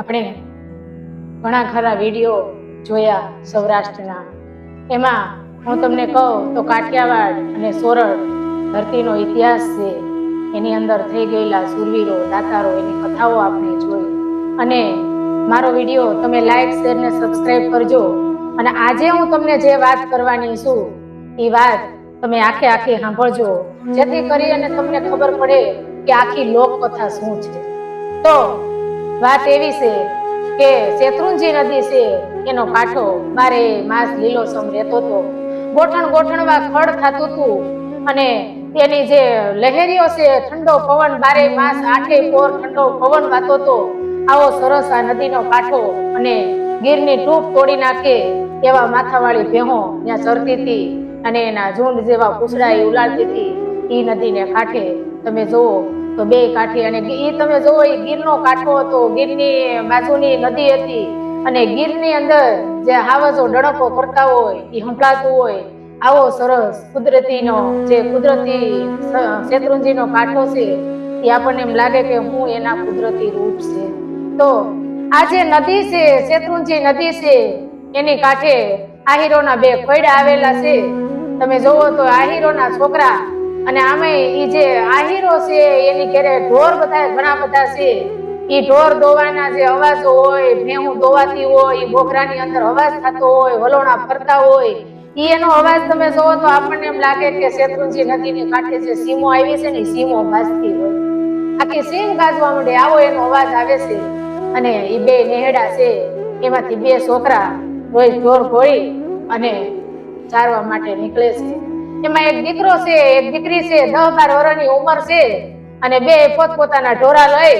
આપણે ઘણા ખરા વિડીયો જોયા સૌરાષ્ટ્રના. એમાં હું તમને કહું તો કાઠિયાવાડ અને સોરઠ ધરતીનો ઇતિહાસ છે. એની અંદર થઈ ગયેલા શૂરવીરો, દાતારો, એની કથાઓ આપણે જોઈ. અને મારો વિડીયો તમે લાઈક, શેર ને સબસ્ક્રાઈબ કરજો. અને આજે હું તમને જે વાત કરવાની છું એ વાત તમે આખે આખી સાંભળજો, જેથી કરી અને તમને ખબર પડે કે આખી લોકકથા શું છે. તો વાત એવી છે કે શેત્રુંજી નદી છે, એનો કાંઠો બારે માસ લીલોછમ રહેતો હતો. ગોઠણ ગોઠણવા ખડ થતું હતું અને એની જે લહેરીઓ છે, ઠંડો પવન બારે માસ આઠે પોર ઠંડો પવન વાતો હતો. આવો સરસ આ નદીનો કાંઠો. અને ગીરની ટૂપ તોડી નાખે એવા માથાવાળી ભેહો ત્યાં ચરતી હતી અને એના ઝુંડ જેવા પૂછડા એ ઉલાળતી હતી. ઈ નદીને કાંઠે તમે જોવો તો બે કાંઠે, અને ઈ તમે જોવો એ ગીરનો કાંઠો હતો, ગીરની બાજુની નદી હતી. અને ગીરની અંદર જે હાવજો ડણકો કરતા હોય એ સંભળાતું હોય. આવો સરસ કુદરતીનો જે કુદરતી શેત્રુંજીનો કાંઠો છે એ આપણને એમ લાગે કે હું એના કુદરતી રૂપ છે. તો આ જે નદી છે, શેત્રુંજી નદી છે, એની કાંઠે આહીરોના બે ખોયડા આવેલા છે. તમે જોવો તો આહીરોના છોકરા, અને આમે ઈ જે આહીરો છે એની ઘરે ઢોર બધા ઘણા બધા છે. ઈ ઢોર દોવાના જે અવાજો હોય, ભેહું દોવાતી હોય, ઈ બોગરાની અંદર અવાજ થતો હોય, વલોણા ફરતા હોય, ઈ એનો અવાજ તમે જોવો તો આપણને એમ લાગે કે શેત્રુંજી નદીની કાંઠે જે સીમો આવી છે ને સીમો ગાજતી હોય, આખી સીમ ગાજવા માંડે, આવો એનો અવાજ આવે છે. અને ઈ બે નેહડા છે, એમાંથી બે છોકરા રોજ ઢોર ઘોડી અને ચારવા માટે નીકળે છે. એમાં એક દીકરો છે, એક દીકરી છે, 10-12 વર્ષની ઉંમર છે. અને બે પોતપોતાના ઢોરા લઈ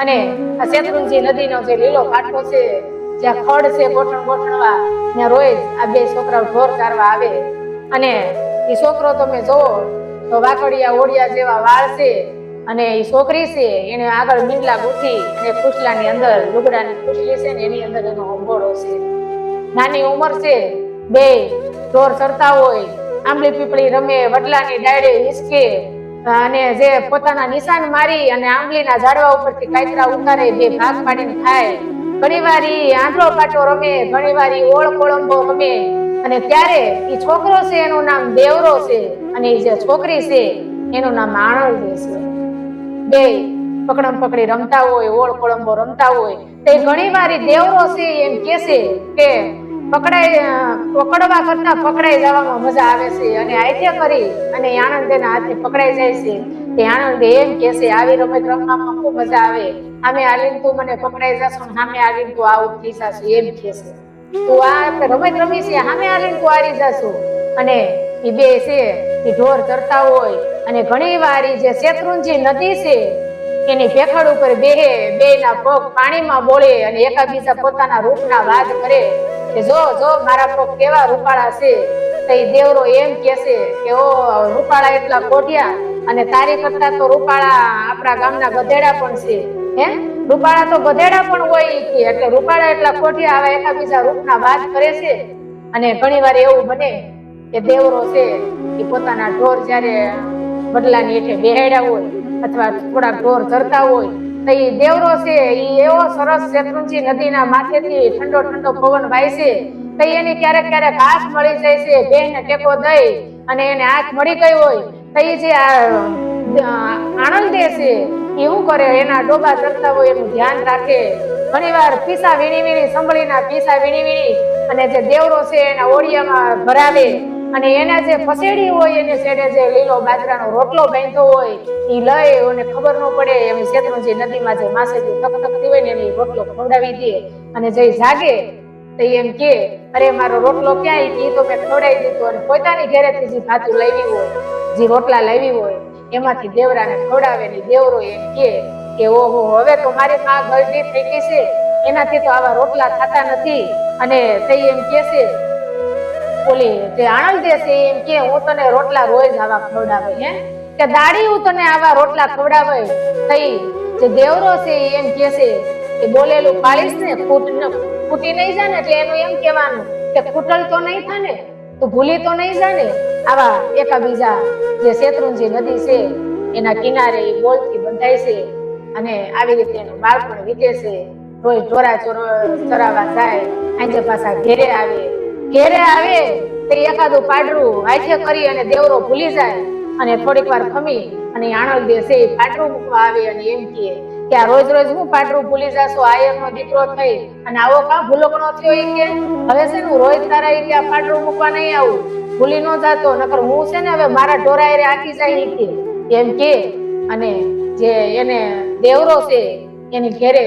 અને આ શેત્રુંજી નદીનો જે લીલો કાંઠો છે, જ્યાં ખડ છે ગોઠણ ગોઠણવા, ત્યાં રોજ આ બે છોકરાઓ ઢોર ચારવા આવે. અને એ છોકરો તમે જોવો તો વાકડિયા ઓડિયા જેવા વાળ છે, અને એ છોકરી છે એને આગળ મીંડલા ગૂંથી અને ખુશલાની અંદર લુગડાની ખુશલી છે ને એની અંદર એનો અંગોળો છે. નાની ઉંમર છે, બે ઢોર ચરતા હોય, આંબલી પીપળી રમે, વડલાની ડાળે હિસકે, અને જે પોતાના નિશાન મારી અને આંબલીના ઝાડવા ઉપરથી કાતરા ઉતારે, બે ભાગ પાડીને ખાય. ઘણીવાર ઈ આંધળો પાટો રમે, ઘણીવાર ઈ ઓળ કોળંબો રમે. અને ત્યારે ઈ છોકરો છે એનું નામ દેવરો છે, અને ઈ જે છોકરી છે એનું નામ આણંદ છે. બે પકડમ પકડી રમતા હોય, ઓળ કોળંબો રમતા હોય. તે ઘણીવાર ઈ દેવરો છે એમ કહે છે કે પકડવા કરતા પકડાઈ જવામાં મજા આવે છે. અને આયથે કરી અને આનંદ એના હાથે પકડાઈ જાય છે. તે આનંદ એમ કહે છે, આવી રમત રમવામાં ખૂબ મજા આવે, આમે આવીને તું મને પકડાઈ જશો, સામે આવીને તું આઉટ થઈ જશો, એમ કહે છે. તું આ રમત રમી છે, સામે આવીને તું હારી જશો. અને એ બે છે એ ઢોર ચરતા હોય, અને ઘણી વાર જે શેત્રુંજી નદી છે એની ભેખડ ઉપર બેહે, બેયના પગ પાણીમાં બોળે અને એકાબીજા પોતાના રૂપના વાત કરે કે જો જો મારા પગ કેવા રૂપાળા છે. તો એ દેવરો એમ કહે છે કે ઓ રૂપાળા એટલા કોઢિયા, અને તારી કરતા તો રૂપાળા આપણા ગામના ગધેડા પણ છે. હે, રૂપાળા તો ગધેડા પણ હોય કે, એટલે રૂપાળા એટલા કોઢિયા આવા એકાબીજા રૂપના વાત કરે છે. અને ઘણીવાર એવું બને કે દેવરો છે એ પોતાના ઢોર જ્યારે બદલાની હેઠે બેહાડ્યા હોય અથવા થોડા ઢોર ચરતા હોય તો એ દેવરો છે એ એવો સરસ શેત્રુંજી નદીના માથેથી ઠંડો ઠંડો પવન વાય છે. તો એની ક્યારેક ક્યારેક આંખ મળી જાય છે, બેને ટેકો દઈ અને એને આંખ મળી ગઈ હોય તો એ જે આનંદે છે એ શું કરે, એના ડોબા ચરતા હોય એનું ધ્યાન રાખે. ઘણીવાર પીસા વીણી વીણી, સંભળીના પીસા વીણી વીણી અને જે દેવરો છે એના ઓળિયામાં ભરાવે. અને એના જે ફસેડી હોય એને છેડે જે લીલો બાજરાનો રોટલો બાંધ્યો હોય એ લઈ અને ખબર ન પડે એમ શેત્રુંજી નદીમાં જે માછલી તકતકતી હોય ને એને રોટલો ખવડાવી દે. અને જે જાગે તો એમ કે અરે મારો રોટલો ક્યાં, એ તો મેં ખવડાવી દીધો. અને પોતાની ઘરેથી જે ભાતું લાવી હોય, જે રોટલા લાવી હોય એમાંથી દેવરાને ખવડાવે ને દેવરો એમ કે ઓહો હવે તો મારી માં ગરડી થઈ ગઈ છે, એનાથી તો આવા રોટલા થતા નથી. અને તે એમ કે છે ઓલી જે આનંદ છે એમ કે હું તને રોટલા રોજ આવા ખવડાવે, હે કે દાડી હું તને આવા રોટલા ખવડાવે. થઈ જે દેવરો છે એમ કે છે કે બોલેલું પાળીશ ને ફૂટી નહીં જાય ને, એટલે એનું એમ કહેવાનું કે ફૂટલ તો નહીં થાય ને, તું ભૂલી તો નહીં જાય ને. આવા એકાબીજા જે શેત્રુંજી નદી છે એના કિનારે એ બોલથી બંધાય છે અને આવી રીતે એનું બાળપણ વીતે છે. રોજ ઢોરા ચરાવવા જાય, આજે પાછા ઘેરે આવે તો એકાદું પાડરું હાથે કરી અને દેવરો ભૂલી જાય અને થોડીક વાર ખમી અને આણંદ દેશે પાટરું મૂકવા આવે અને એમ કે આ રોજ રોજ હું પાટરું ભૂલી જાશો, આયરનો દીકરો થઈ અને આવો કા ભૂલકણો થયો એ કે હવે છે ને રોજ તારા કે આ પાટરું મૂકવા નહીં આવું, ભૂલી ન જાતો, નકર હું છે ને હવે મારા ઢોરાયરે આખી જાય કે એમ કે. અને જે એને દેવરો છે એની ઘેરે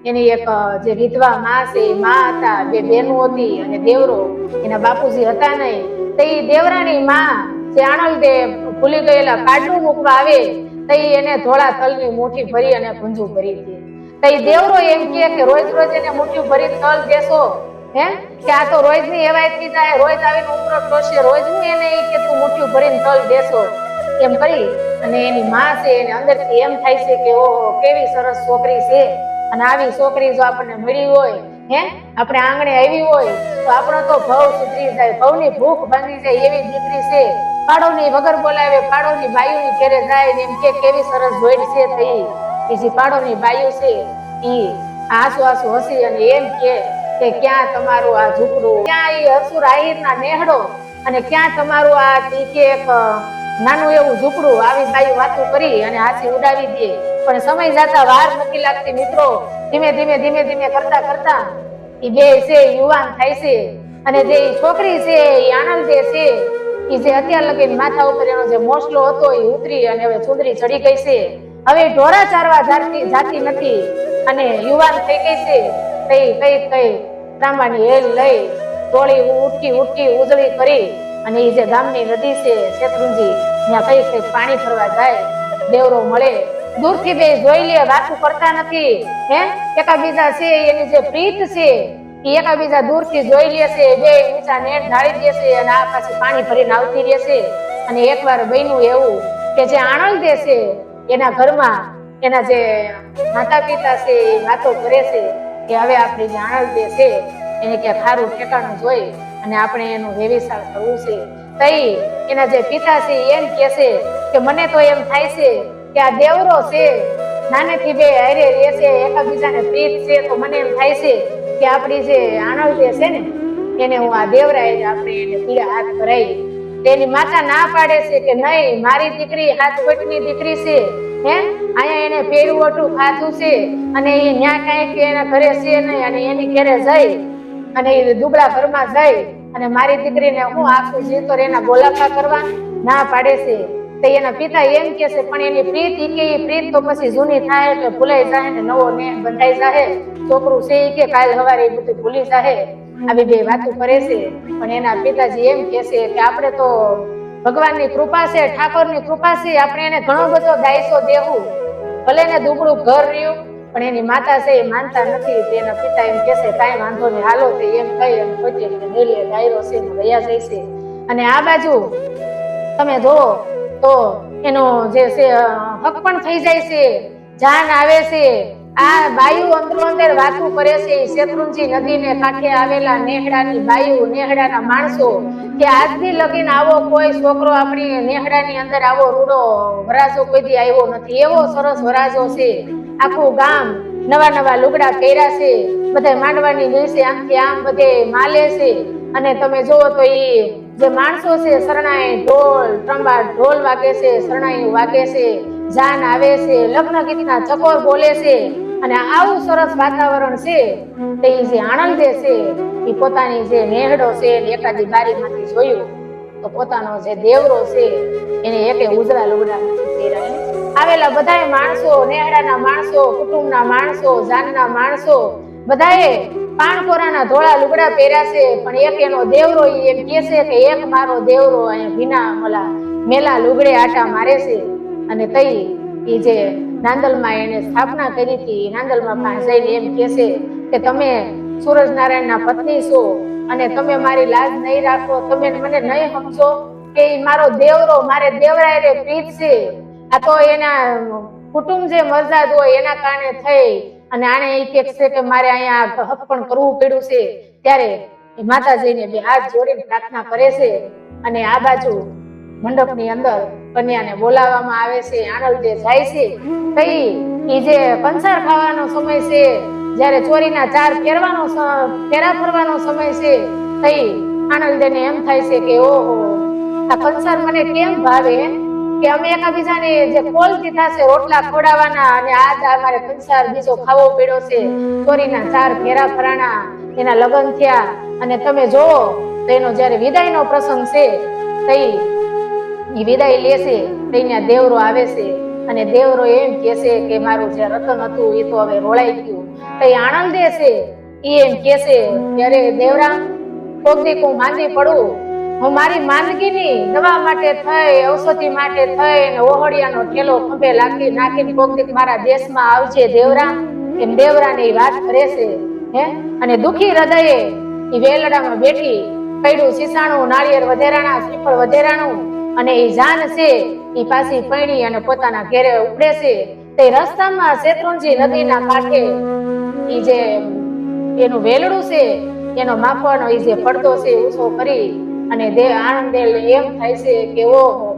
એની એક જે વિધવા માં છે એ માં હતા, બે બહેનો હતી અને દેવરો એના બાપુજી હતા નહીં. તો એ દેવરાની માં જે આણંદે ભૂલી ગયેલા પાટરું મૂકવા આવે તો એને ધોળા તલની મુઠ્ઠી ભરી અને ભૂંજું ભરી દે. તો એ દેવરો એમ કે રોજ રોજ એને મુઠ્ઠી ભરી તલ દેશો કે આ તો રોજ ની એવાય થઈ જાય, રોજ આવીને ઉમરો ટોશે, રોજ હું એને કે તું મુઠ્ઠી ભરીને તલ દેશો એમ કરી અને એની માં છે એને અંદરથી એમ થાય છે કે ઓહો કેવી સરસ છોકરી છે અને આવી છોકરી જો આપણને મળી હોય આપણે આંગણે આવી હોય તો આપણો તો ભવ સુધરી જાય, ભવની ભૂખ ભાંગી જાય એવી દીકરી છે. પાડોની વગર બોલાવે પાડોની બાયુની ઘેરે જાય ને એમ કે કેવી સરસ જોઈડ છે થઈ એ જે પાડોની બાયુ છે ઈ આસુ હસી અને એમ કે ક્યાં તમારું આ ઝૂંપડું, ક્યાં એ અસુર આહિરના નેહડો અને ક્યાં તમારું આ કે એક નાનું એવું ઝૂંપડું. આવી બાયુ વાતો કરી અને હાથી ઉડાવી દે. પણ સમય જતા વાર નથી લાગતી મિત્રો, ધીમે ધીમે કરતા એ બે છે યુવાન થાય છે અને જે છોકરી છે એ આનંદ છે એ જે અત્યાર લગી માથા ઉપર એનો જે મોસલો હતો એ ઉતરી અને હવે ચુંદડી ચડી ગઈ છે, હવે ઢોરા ચારવા જાતી નથી અને યુવાન થઈ ગઈ છે. કઈ ત્રાંબાની હેલ લઈ તોળી ઉટકી ઉજળી કરી અને એ જે ગામની નદી છે શેત્રુંજી ત્યાં કઈ પાણી ફરવા જાય. દેવરો મળે દૂરથી બે જોઈ લે, વાતું કરતા નથી એકાબીજા છે એની જે પ્રીત છે એ એકાબીજા દૂરથી જોઈ લે છે, બે નીચા નેટ ઢાળી દેશે અને આ પાછી પાણી ભરીને આવતી રહેશે. અને એકવાર બન્યું એવું કે જે આણંદ છે એના ઘરમાં એના જે માતા પિતા છે એ વાતો કરે છે કે હવે આપણી જે આણંદ છે એને ક્યાં ખારું ઠેકાણું જોઈ અને આપણે એનું વેવિશાળ કરવું છે. તઈ એના જે પિતા છે એમ કે છે કે મને તો એમ થાય છે કે આ દેવરો છે નાનેથી બે હારે રહેશે, એકાબીજાને પ્રીત છે, તો મને એમ થાય છે કે આપણી જે આણંદ છે ને એને હું આ દેવરાય આપણે એને પીડા હાથ ભરાઈ. તેની માતા ના પાડે છે કે નહીં, મારી દીકરી હાથ પેટની દીકરી છે અહીંયા એને પેરું ઓટું ખાધું છે અને એ ન્યા કાંઈક એના ઘરે છે નહીં અને એની ઘરે જઈ અને એ દુબળા ઘરમાં જઈ અને મારી દીકરીને હું આખું જીવતર એના બોલાફા કરવા ના પાડે છે. તો એના પિતા એમ કે છે પણ એની પ્રીત એ પ્રીત તો પછી જૂની થાય એટલે ભૂલાઈ જાય ને નવો ને બંધાઈ જાય, છોકરું છે કે કાલ સવારે એ બધું ભૂલી જાય. આવી બે વાતો કરે છે. પણ એના પિતાજી એમ કે છે કે આપણે તો ભગવાનની કૃપા છે, ઠાકોરની કૃપા છે, આપણે એને ઘણો બધો દાયસો દેવું, ભલે ને દુબળું ઘર રહ્યું પણ એની માતા છે એ માનતા નથી. તેના પિતા એમ કે છે કાંઈ વાંધો નહીં હાલો તે એમ કહી અને પોતે દાયરો છે વયા જાય છે. અને આ બાજુ તમે જોવો તો એનો જે છે હક પણ થઈ જાય છે, જાન આવે છે. આ બાયુ અંદરો અંદર વાતું કરે છે શેત્રુંજી નદીને કાંઠે આવેલા નેહડાની બાયુ, નેહડાના માણસો કે આજથી લગીને આવો કોઈ છોકરો આપણી નેહડાની અંદર આવો રૂડો વરાજો કોઈ દી આવ્યો નથી, એવો સરસ વરાજો છે. આખું ગામ નવા લુગડા પહેર્યા છે, બધા માંડવાની દિવસે આમથી આમ બધે માલે છે. અને તમે જોવો તો એ જે માણસો છે શરણાઈ ઢોલ વાગે છે, શરણાઈ વાગે છે, જાન આવે છે, લગ્ન ગીતના ચકોર બોલે છે અને આવું સરસ વાતાવરણ છે. તે જે આણંદ છે એ પોતાની જે નેહડો છે એકાદી બારીમાંથી જોયું તો પોતાનો જે દેવરો છે એને એકે ઉજળા લુગડા નથી પહેરાય. આવેલા બધાય માણસો, નેહડાના માણસો, કુટુંબના માણસો, જાનના માણસો બધાએ પાણકોરાના ધોળા લુગડા પહેર્યા છે. પણ એક એનો દેવરો એમ કહે છે કે એક મારો દેવરો અહીંયા ભીના મેલા લુગડે આટા મારે છે. અને તઈ એ જે નાંદલમાં એને સ્થાપના કરી હતી, નાંદલમાં પાસે જઈને એમ કહે છે કે તમે સૂરજનારાયણના પત્ની છો અને તમે મારી લાજ નહીં રાખો, તમે મને નહીં સમજો કે મારો દેવરો મારે દેવરાય પ્રીત છે. આ તો એના કુટુંબ જે મરજાદ હોય એના કારણે થઈ અને આને એ કે છે કે મારે અહીંયા હક પણ કરવું પડ્યું છે. ત્યારે માતાજીને બે હાથ જોડીને પ્રાર્થના કરે છે. અને આ બાજુ મંડપની અંદર કન્યાને બોલાવવામાં આવે છે, આનંદે જાય છે. કઈ એ જે કંસાર ખાવાનો સમય છે, જ્યારે ચોરીના 4 ફેરા ફરવાનો સમય છે તઈ આનંદને એમ થાય છે કે ઓહો આ કંસાર મને કેમ ભાવે કે અમે એકબીજાને જે કોલ દીધા છે રોટલા ખવડાવવાના અને આજ અમારે કંસાર બીજો ખાવો પડ્યો છે ચોરીના 4 ફેરા ફરાણા એના લગ્ન થયા અને તમે જોવો તો એનો જ્યારે વિદાયનો પ્રસંગ છે તઈ એ વિદાય લેશે ત્યાં દેવરો આવે છે અને દેવરો એમ કહે છે કે મારું જે રતન હતું એ તો હવે રોળાઈ ગયું તઈ આનંદે છે એ એમ કહે છે ત્યારે દેવરામ કોક દી હું માંદી પડું હું મારી માંદગીની દવા માટે થઈ ઔષધિ માટે થઈ અને ઓહળિયાનો ઠેલો ખંભે નાખીને કોક દી મારા દેશમાં આવજે દેવરામ એમ દેવરાની વાત કરે છે હે અને દુખી હૃદયે એ વેલડામાં બેઠી કઈડું સીસાણું નાળિયેર વધેરાણા શ્રીફળ વધેરાણું અને એ જાન છે એ પાછી પૈણી અને પોતાના ઘેરે ઉપડે છે તે રસ્તામાં શેત્રુંજી નદીના કાંઠે એ જે એનું વેલડું છે એનો માપવાનો એ જે પડદો છે ઊંચો કરી અને આનંદે એમ થાય છે કે ઓહો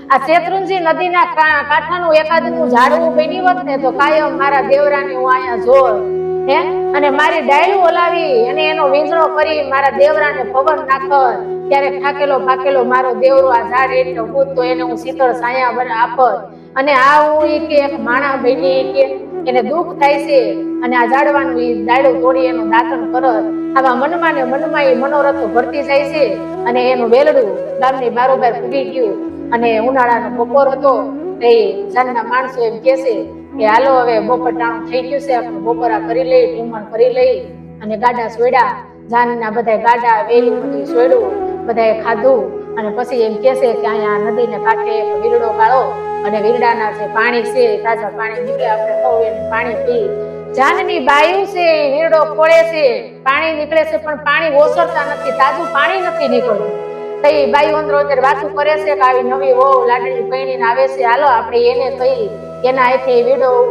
આ શેત્રુંજી નદીના કાંઠાનું એકાદનું ઝાડવું બની હોત ને તો કાયમ મારા દેવરાને હું અહીંયા જોર હે અને મારી ડાયલું ઓલાવી અને એનો વીંજળો કરી મારા દેવરાને પવન નાખત ત્યારે થાકેલો પાકેલો મારો દેવરો આ ઝાડ એટલે ઉભું તો એને હું શીતળ છાયા આપત અને આ હું કે એક માણા બની કે એને દુઃખ થાય છે અને આ ઝાડવાનું એ ડાયડું તોડી એનું દાતન કરત આવા મનમાં ને મનમાં એ મનોરથો ભરતી જાય છે અને એનું વેલડું ગામની બારોબાર પૂગી ગયું અને ઉનાળાનો બપોર હતો તે જાનના માણસો એમ કહે છે કે હાલો હવે બપોર ટાણું થઈ ગયું છે આપણે બપોરા કરી લઈ ઢીમણ કરી લઈ અને ગાડા સોડ્યા જાનના બધા ગાડા વેલી બધું સોડ્યું બધાએ ખાધું અને પછી એમ કહે છે કે અહીંયા નદીને કાંઠે એક વીરડો ગાળો અને વીરડાના જે પાણી છે તાજા પાણી નીકળે આપણે ખાવું એને પાણી પી જાનની બાયું છે વીરડો ખોળે છે પાણી નીકળે છે પણ પાણી ઓસરતા નથી તાજું પાણી નથી નીકળતું તો એ બાઈ અંદર અંદર વાતું કરે છે કે આવી નવી વહુ લાડણી પૈણીને આવે છે હાલો આપણે એને કહી એના અહીંથી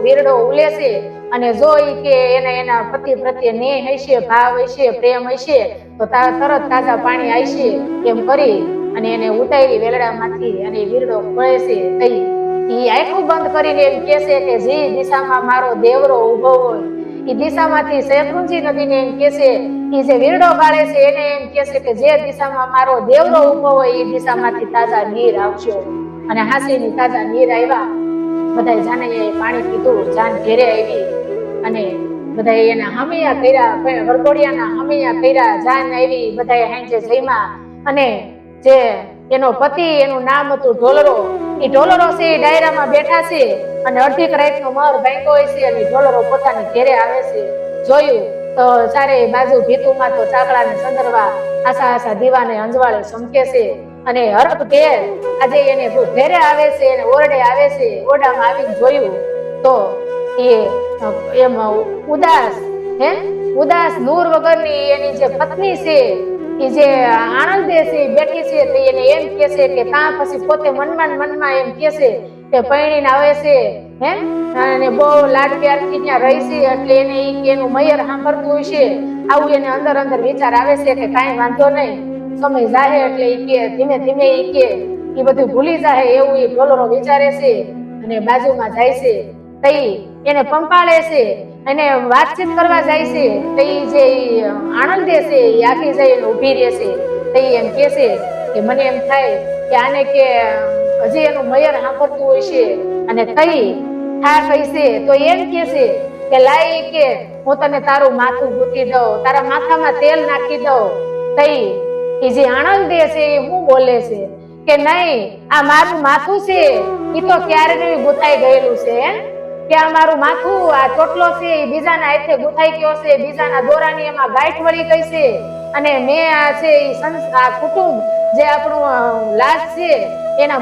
વીરડો ઉલે છે અને જોઈ કે એના પતિ પ્રત્યે નેહ હશે ભાવ હશે પ્રેમ હશે તો તરત તાજા પાણી આવશે એમ કરી અને એને ઉતારી વેલડામાંથી અને વીરડો ખોળે છે તઈ એ આંખું બંધ કરીને એમ કહે છે કે જે દિશામાં મારો દેવરો ઉભો હોય એ દિશામાંથી શેત્રુંજી નદીને એમ કહે છે એ જે વીરડો ગાળે છે એને એમ કહે છે કે જે દિશામાં મારો દેવરો ઉભો હોય એ દિશામાંથી તાજા નીર આવજો અને હાસીની તાજા નીર આવ્યા બધા જાને પાણી પીધું જાન ઘેરે આવી અને બધા એના હમિયા કર્યા વરઘોડિયાના હમિયા કર્યા જાન આવી બધા હાંજે જઈમાં અને જે એનો પતિ એનું નામ હતું ઢોલરો એ ઢોલરો છે એ ડાયરામાં બેઠા છે અને અડધીક રાતનો મર ભાંગ્યો હોય છે અને ઢોલરો પોતાની ઘેરે આવે છે જોયું તો ચારે બાજુ ભીતુમાં તો ચાકડા ને સંદરવા આશા આશા દીવાને અંજવાળે ચમકે છે અને હરખ ઘેર આજે એને ઘેરે આવે છે એને ઓરડે આવે છે ઓરડામાં આવીને જોયું તો એ એમ ઉદાસ નૂર વગરની એની જે પત્ની છે એ જે આનંદે છે બેઠી છે તો એને એમ કે છે કે કાં પછી પોતે મનમાં એમ કે છે કે પૈણીને આવે છે હે અને બહુ લાડ પ્યારથી ત્યાં રહી છે એટલે એને એનું મયર સાંભળતું હશે આવું એને અંદર વિચાર આવે છે કે કાંઈ વાંધો નહીં સમય જાય એટલે એ કે ધીમે ધીમે એ કે એ બધું ભૂલી જાય એવું એ ઢોલરો વિચારે છે અને બાજુમાં જાય છે તઈ એને પંપાળે છે અને વાતચીત કરવા જાય છે તઈ જે આનંદે છે એ આખી જઈને ઊભી રહે છે તઈ એમ કે છે કે મને એમ થાય કે આને કે હજી એનું મયર સાંભળતું હોય છે અને તઈ થા કહીશે તો એમ કે છે કે લાઈ કે હું તને તારું માથું ગૂંથી દઉં તારા માથામાં તેલ નાખી દઉં તઈ એ જે આનંદે છે એ હું બોલે છે કે નહીં આ મારું માથું છે એ તો ક્યારેય ગુથાઈ ગયેલું છે કે આ મારું માથું આ ચોટલો છે એ બીજાના હાથે ગુથાઈ ગયો છે બીજાના દોરાની એમાં ગાંઠ વળી ગઈ છે અને મેં આ છે આ કુટુંબ જે આપણું લાજ છે એના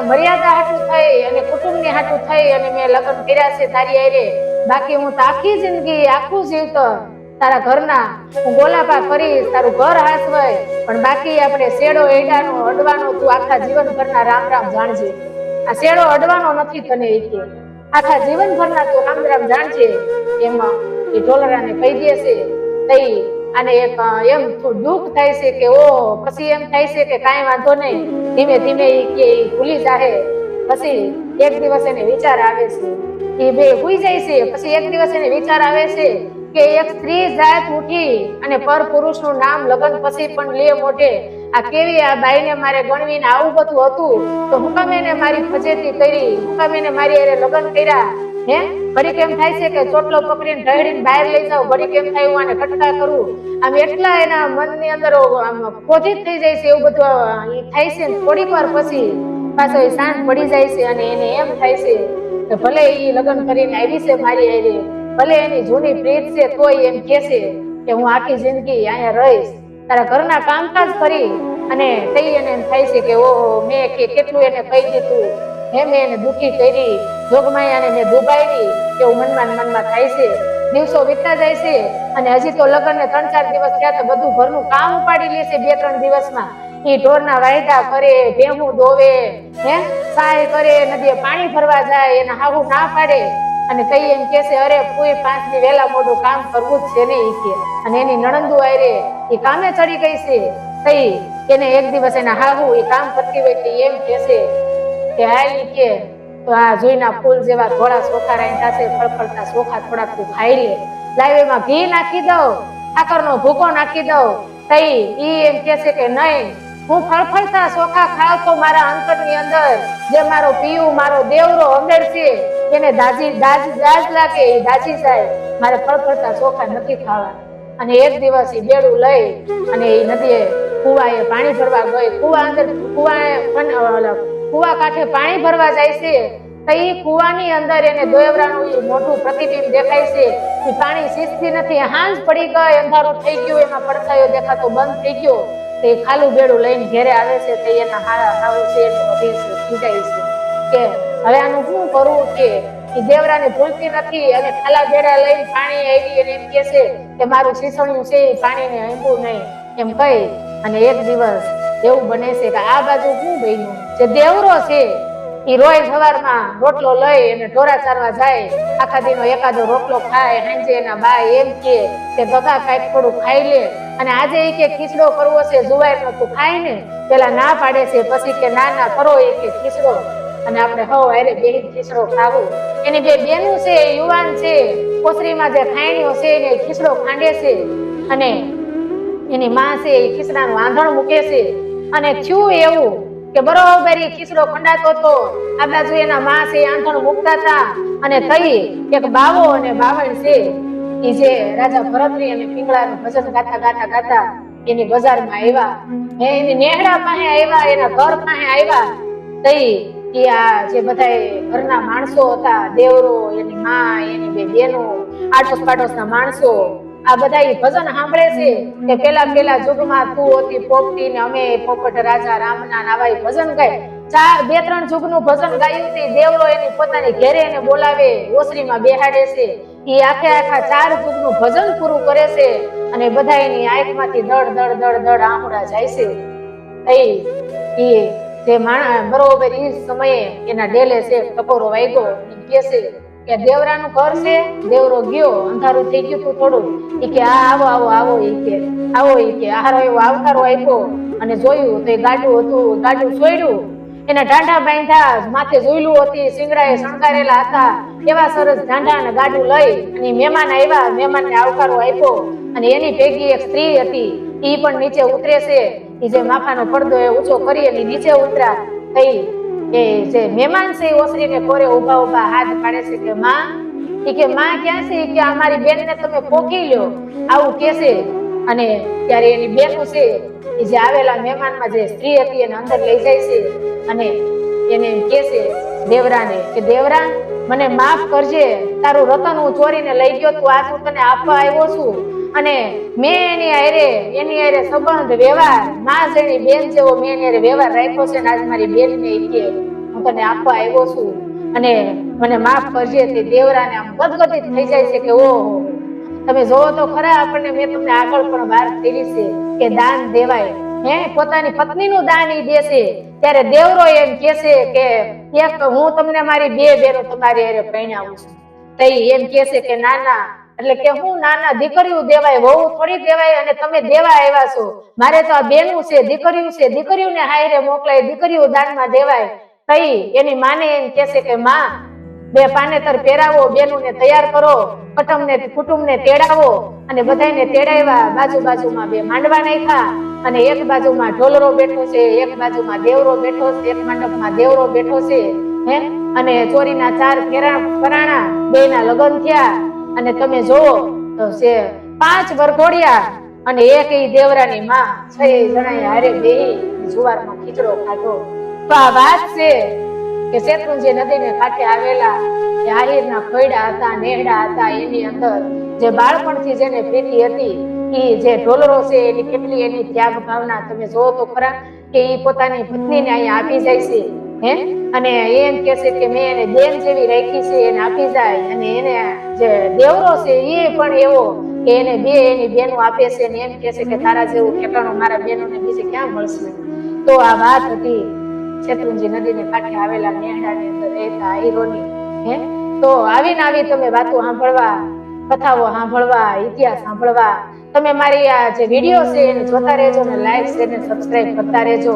મર્યાદા હાટું થઈ અને કુટુંબની હાટું થઈ અને મેં લગ્ન કર્યા છે તારી હારે બાકી હું તો આખી જિંદગી આખું જીવતર તારા ઘરના હું ગોલાપા કરીશ તારું ઘર હાસવાય પણ બાકી આપણે શેડો એડાનો અડવાનો તું આખા જીવનભરના રામ રામ જાણજે આ શેડો અડવાનો નથી તને એ કે આખા જીવનભરના તું રામ રામ જાણજે એમાં એ ઢોલરાને કહી દે છે તઈ અને એક એમ દુઃખ થાય છે કે ઓ પછી એમ થાય છે કે કાંઈ વાંધો નહીં ધીમે ધીમે કે ભૂલી જાહે પછી એક દિવસ એને વિચાર આવે છે એ બે ભૂઈ જાય છે પછી એક દિવસ એને વિચાર આવે છે કે એક સ્ત્રી જાત ઉઠી અને પર પુરુષનું નામ લગ્ન પછી પણ લે મોઢે. આ કેવી આ બાઈને મારે ગણવીને આવું બધું હતું તો હું કામ એને મારી ફજેતી કરી, હું કામ એને મારી હારે લગ્ન કર્યા? હે ઘડી કેમ થાય છે કે ચોટલો પકડીને ઢળીને બહાર લઈ જાવ, ઘડી કેમ થાય હું આને કટકા કરું, આમ એટલા એના મનની અંદર આમ ક્રોધિત થઈ જાય છે, એવું બધું થાય છે. થોડીક વાર પછી પાછો એ શાંત પડી જાય છે અને એને એમ થાય છે કે ભલે એ લગ્ન કરીને આવી છે મારી હારે, ભલે એની જૂની પ્રીત છે, તોય એમ કે છે કે હું આખી જિંદગી અહીંયા રહીશ, તારા ઘરના કામકાજ કરી. અને તઈ એને એમ થાય છે કે ઓહો મેં કેટલું એને કહી દીધું, હે મેં એને દુઃખી કરી, જોગમાયાને મેં દુભાવી, એવું મનમાં થાય છે. દિવસો વીતતા જાય છે અને હજી તો લગ્નને 3-4 દિવસ થયા તો બધું ઘરનું કામ ઉપાડી લે છે 2-3 દિવસમાં. એ ઢોરના વાયદા કરે, ભેહું દોવે, હે સહાય કરે, નદીએ પાણી ભરવા જાય, એને હાહુ ના પાડે. અને કઈ એમ કે છે અરે કોઈ 5 દી વહેલા મોડું કામ કરવું જ છે ને ઈ કે. અને એની નણંદુ આરે એ કામે ચડી ગઈ છે. કઈ એને એક દિવસ એના હાહુ એ કામ કરતી હોય તો એમ કે છે કે હાલી કે તો આ જોઈના ફૂલ જેવા થોડા ચોખા રાંધ્યા છે, ફળફળતા ચોખા થોડાક તું ખાઈ લે, લાવ એમાં ઘી નાખી દઉં, સાકરનો ભૂકો નાખી દઉં. તઈ ઈ એમ કે છે કે નહીં, હું ફળફળતા ચોખા ખાવ તો મારા અંતરની અંદર જે મારો પીયું, મારો દેવરો અંદર છે એને દાજ લાગે, એ દાજી જાય, મારે ફળફળતા ચોખા નથી ખાવા. અને એક દિવસ એ બેડું લઈ અને એ નદીએ કુવાએ પાણી ભરવા ગઈ. કુવા અંદર કુવા કાંઠે પાણી ભરવા જાય છે તો એ કુવાની અંદર એને દેવરાનું મોટું પ્રતિબિંબ દેખાય છે. એ પાણી સીસતી નથી, હાંજ પડી ગઈ, અંધારું થઈ ગયું, એમાં પડછાયો દેખાતો બંધ થઈ ગયો. તો એ ખાલું બેડું લઈને ઘેરે આવે છે તો એના હાવ છે ખીજાય છે કે હવે આનું શું કરવું, કે એ દેવરાને ભૂલતી નથી અને ખાલા બેડા લઈને પાણી આવી અને એમ કે છે કે મારું શીસણિયું છે એ પાણીને હંબું નહીં એમ કહી. અને એક દિવસ એવું બને છે કે આ બાજુ શું બન્યું, જે દેવરો છે એ રોજ સવારમાં રોટલો લઈ અને ઢોરા ચારવા જાય, આખા દીનો એકાદો રોટલો ખાય, સાંજે એના બા એમ કે બગા કાંઈક થોડું ખાઈ લે. અને આજે એ કે ખીચડો કરવો છે જુવારનો, તું ખાય ને, પેલા ના પાડે છે, પછી કે ના કરો એ કે ખીચડો, અને આપણે હવ હારે બેહીને ખીચડો ખાવું. એની બે બેનું છે, યુવાન છે, કોસરીમાં જે ખાયણીઓ છે એને ખીચડો ખાંડે છે અને એની માં છે એ ખીચડાનું આંધણ મૂકે છે. અને થયું એવું કે બરોબર એ ખીચડો ખંડાતો હતો, આ બાજુ એના માં છે આંધણ મૂકતા હતા અને થઈ એક બાવો અને બાવણ છે એ જે રાજા ભરતરી અને પિંગળાનું ભજન ગાતા એની બજારમાં આવ્યા, એની નેહડા પાસે આવ્યા, એના ઘર પાસે આવ્યા. તઈ એ આ જે બધા ઘરના માણસો હતા, દેવરો, એની માં, એની બે બેનો, આડોશ પાડોશના માણસો, આ બધા એ ભજન સાંભળે છે કે પેલા યુગમાં તું હતી પોપટી ને અમે પોપટ રાજા રામના નાવા ભજન ગાય. 2-3 યુગનું ભજન ગાયું હતી. દેવરો એની પોતાની ઘેરે એને બોલાવે, ઓસરીમાં બેહાડે છે. એ આખા 4 યુગનું ભજન પૂરું કરે છે અને બધા એની આંખમાંથી દડ આંખડા જાય છે. એ જે માણસ બરોબર એ સમયે એના ડેલે છે ટકોરો વાગ્યો, કે છે કે દેવરાનું ઘર છે. દેવરો ગયો, અંધારું થઈ ગયું તું થોડું, એ કે આવો એ કે આહારો એવો આવકારો આપ્યો અને જોયું તો એ ગાડું હતું, ગાડું છોડ્યું, એના ઢાંઢા બાંધ્યા, માથે જોયલું હતી, સિંગડાએ શણગારેલા હતા, એવા સરસ ઢાંઢા અને ગાડું લઈ અને મહેમાન આવ્યા, મહેમાનને આવકારો આપ્યો. અને એની ભેગી એક સ્ત્રી હતી, એ પણ નીચે ઉતરે છે. એ જે માફાનો પડદો એ ઊંચો કરી અને નીચે ઉતરા થઈ એ જે મહેમાન છે એ ઓસરીને કોરે ઉભા હાથ પાડે છે કે માં, એ કે માં ક્યાં છે, કે અમારી બેનને તમે પોકી લ્યો, આવું કે છે. અને ત્યારે એની બેનું છે એ જે આવેલા મહેમાનમાં જે સ્ત્રી હતી એને અંદર લઈ જાય છે અને એને એમ કે છે દેવરાને કે દેવરા મને માફ કરજે, તારું રતન હું ચોરીને લઈ ગયો તું, આજ હું તને આપવા આવ્યો છું અને મેં એની હારે સંબંધ વ્યવહાર માં જેની બેન જેવો મેં એની હારે વ્યવહાર રાખ્યો છે. આજ મારી બેનને કે હું તને આપવા આવ્યો છું અને મને માફ કરજે. તે દેવરાને આમ ગદગદિત થઈ જાય છે કે ઓહો, તમે જોવો તો ખરા, આપણને મેં તમને આગળ પણ વાત કરી છે કે દાન દેવાય, હે પોતાની પત્નીનું દાન ઈ દેશે. ત્યારે દેવરો એમ કે છે કે એક હું તમને મારી 2 બેનો તમારી હારે પરણાવું છું. તઈ એમ કે છે કે નાના, એટલે કે હું નાના દીકરીઓ દેવાય, વહુ થોડી દેવાય, અને તમે દેવા આવ્યા છો, મારે તો આ બેનું છે, દીકરીઓ છે, દીકરીઓને હારે મોકલાય, દીકરીઓ દાનમાં દેવાય. તઈ એની માને એમ કે છે કે માં બે પાનેતર પહેરાવો, બેનુંને તૈયાર કરો, કુટુંબને તેડાવો અને બધાને તેડાવ્યા. બાજુમાં બે માંડવા નાખ્યા અને એક બાજુમાં ઢોલરો બેઠો છે, એક બાજુમાં દેવરો બેઠો છે, એક મંડપમાં દેવરો બેઠો છે. હે અને ચોરીના 4 ફરાણા, બેના લગ્ન થયા અને તમે જોવો તો છે 5 વરઘોડિયા અને એક દેવરાની માં 6 જણાએ હારે બેહી જુવારમાં ખીચડો ખાધો. તો આ વાત છે કે શેત્રુંજી નદીને કાંઠે આવેલા જે આહિરના ખોયડા હતા, નેહડા હતા, એની અંદર જે બાળપણથી જેને પ્રીતિ હતી, એ જે ઢોલરો છે એની કેટલી એની ત્યાગ ભાવના તમે જોવો તો ખરા કે એ પોતાની પત્નીને અહીંયા આપી જાય છે. હે અને એમ કે છે કે મેં એને બેન જેવી રાખી છે, એને આપી જાય. અને એને જે દેવરો છે એ પણ એવો કે એને એની બેનો આપે છે ને એમ કે છે કે તારા જેવું ઠેકાણું મારા બેનોને બીજે ક્યાં મળશે. તો આ વાત હતી શેત્રુંજી નદીને કાંઠે આવેલા નેહડાની અંદર રહેતા આહીરોની. હે તો આવી તમે વાતો સાંભળવા, કથાઓ સાંભળવા, ઇતિહાસ સાંભળવા તમે મારી આ જે વિડીયો છે એને જોતા રહેજો ને લાઈક શેર ને સબસ્ક્રાઇબ કરતા રહેજો.